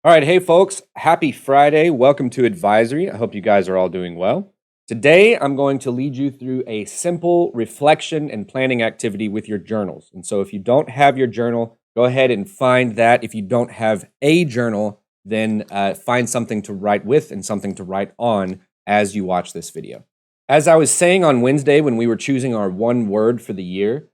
All right, hey folks, happy Friday. Welcome to Advisory. I hope you guys are all doing well. Today, I'm going to lead you through a simple reflection and planning activity with your journals. And so if you don't have your journal, go ahead and find that. If you don't have a journal, then find something to write with and something to write on as you watch this video. As I was saying on Wednesday when we were choosing our one word for the year,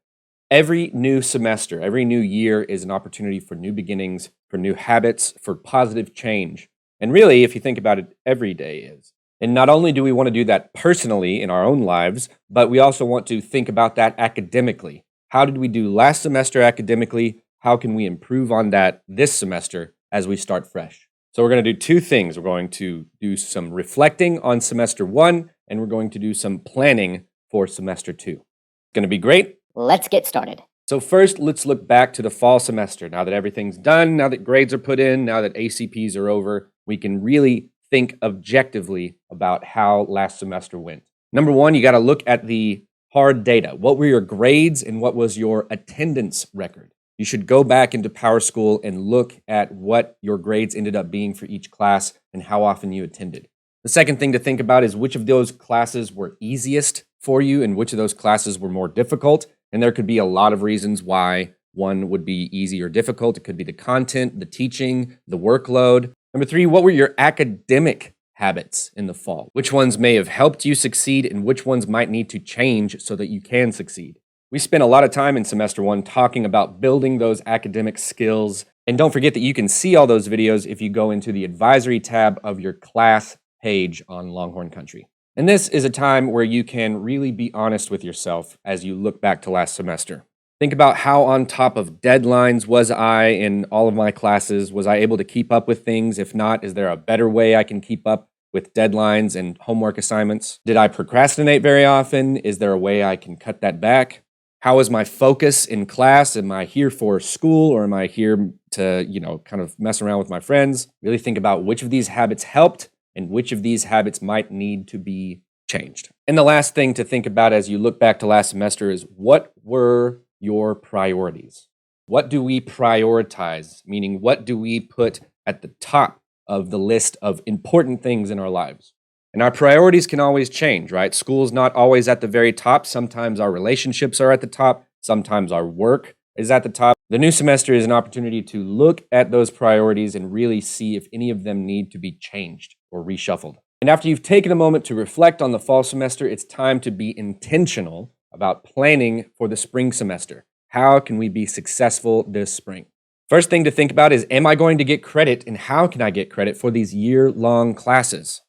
every new semester, every new year is an opportunity for new beginnings, for new habits, for positive change. And really, if you think about it, every day is. And not only do we want to do that personally in our own lives, but we also want to think about that academically. How did we do last semester academically? How can we improve on that this semester as we start fresh? So we're going to do two things. We're going to do some reflecting on semester one, and we're going to do some planning for semester two. It's going to be great. Let's get started. So first, let's look back to the fall semester. Now that everything's done, now that grades are put in, now that ACPs are over, we can really think objectively about how last semester went. Number one, you got to look at the hard data. What were your grades and what was your attendance record? You should go back into PowerSchool and look at what your grades ended up being for each class and how often you attended. The second thing to think about is which of those classes were easiest for you and which of those classes were more difficult. And there could be a lot of reasons why one would be easy or difficult. It could be the content, the teaching, the workload. Number three, what were your academic habits in the fall? Which ones may have helped you succeed and which ones might need to change so that you can succeed? We spent a lot of time in semester one talking about building those academic skills. And don't forget that you can see all those videos if you go into the advisory tab of your class page on Longhorn Country. And this is a time where you can really be honest with yourself as you look back to last semester. Think about how on top of deadlines was I in all of my classes? Was I able to keep up with things? If not, is there a better way I can keep up with deadlines and homework assignments? Did I procrastinate very often? Is there a way I can cut that back? How is my focus in class? Am I here for school or am I here to, kind of mess around with my friends? Really think about which of these habits helped and which of these habits might need to be changed. And the last thing to think about as you look back to last semester is what were your priorities? What do we prioritize? Meaning, what do we put at the top of the list of important things in our lives? And our priorities can always change, right? School's not always at the very top. Sometimes our relationships are at the top. Sometimes our work is at the top. The new semester is an opportunity to look at those priorities and really see if any of them need to be changed or reshuffled. And after you've taken a moment to reflect on the fall semester, it's time to be intentional about planning for the spring semester. How can we be successful this spring? First thing to think about is, am I going to get credit and how can I get credit for these year-long classes?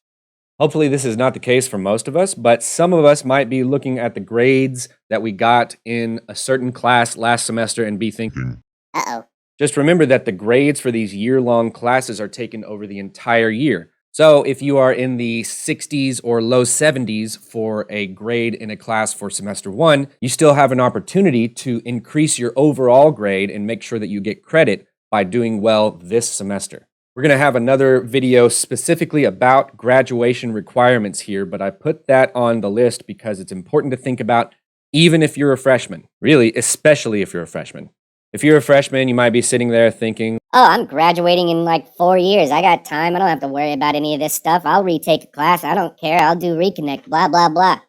Hopefully this is not the case for most of us, but some of us might be looking at the grades that we got in a certain class last semester and be thinking, Uh-oh. Just remember that the grades for these year-long classes are taken over the entire year. So if you are in the 60s or low 70s for a grade in a class for semester one, you still have an opportunity to increase your overall grade and make sure that you get credit by doing well this semester. We're going to have another video specifically about graduation requirements here, but I put that on the list because it's important to think about even if you're a freshman, really, especially if you're a freshman. If you're a freshman, you might be sitting there thinking, Oh, I'm graduating in like 4 years. I got time. I don't have to worry about any of this stuff. I'll retake a class. I don't care. I'll do reconnect, blah, blah, blah.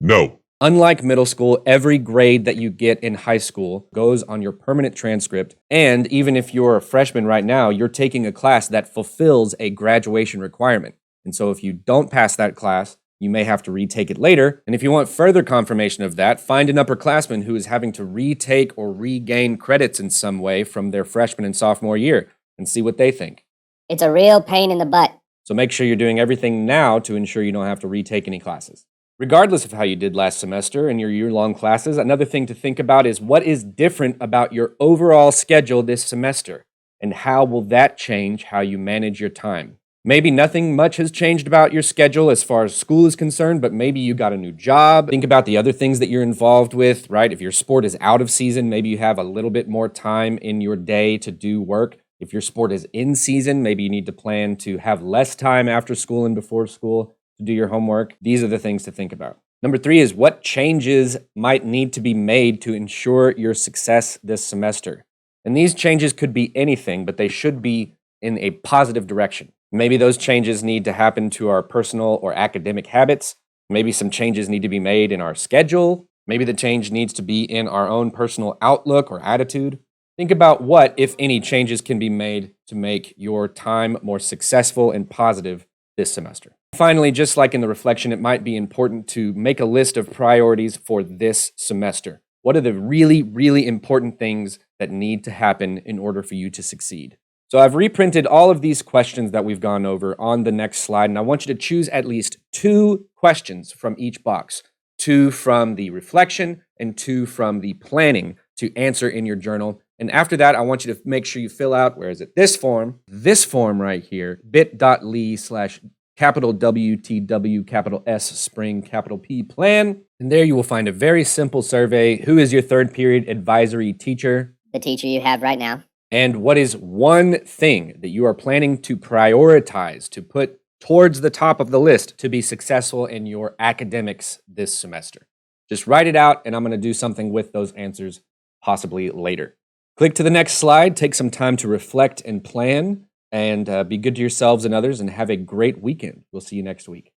No. Unlike middle school, every grade that you get in high school goes on your permanent transcript. And even if you're a freshman right now, you're taking a class that fulfills a graduation requirement. And so if you don't pass that class, you may have to retake it later. And if you want further confirmation of that, find an upperclassman who is having to retake or regain credits in some way from their freshman and sophomore year and see what they think. It's a real pain in the butt. So make sure you're doing everything now to ensure you don't have to retake any classes. Regardless of how you did last semester in your year-long classes, another thing to think about is what is different about your overall schedule this semester, and how will that change how you manage your time? Maybe nothing much has changed about your schedule as far as school is concerned, but maybe you got a new job. Think about the other things that you're involved with, right? If your sport is out of season, maybe you have a little bit more time in your day to do work. If your sport is in season, maybe you need to plan to have less time after school and before school to do your homework. These are the things to think about. Number 3 is what changes might need to be made to ensure your success this semester. And these changes could be anything, but they should be in a positive direction. Maybe those changes need to happen to our personal or academic habits. Maybe some changes need to be made in our schedule. Maybe the change needs to be in our own personal outlook or attitude. Think about what, if any, changes can be made to make your time more successful and positive this semester. Finally, just like in the reflection, it might be important to make a list of priorities for this semester. What are the really, really important things that need to happen in order for you to succeed? So I've reprinted all of these questions that we've gone over on the next slide, and I want you to choose at least 2 questions from each box, 2 from the reflection and 2 from the planning to answer in your journal. And after that, I want you to make sure you fill out, where is it? This form right here, bit.ly/capital WTW, capital S, spring, capital P, plan. And there you will find a very simple survey. Who is your third period advisory teacher? The teacher you have right now. And what is one thing that you are planning to prioritize, to put towards the top of the list to be successful in your academics this semester? Just write it out, and I'm going to do something with those answers possibly later. Click to the next slide, take some time to reflect and plan, and be good to yourselves and others, and have a great weekend. We'll see you next week.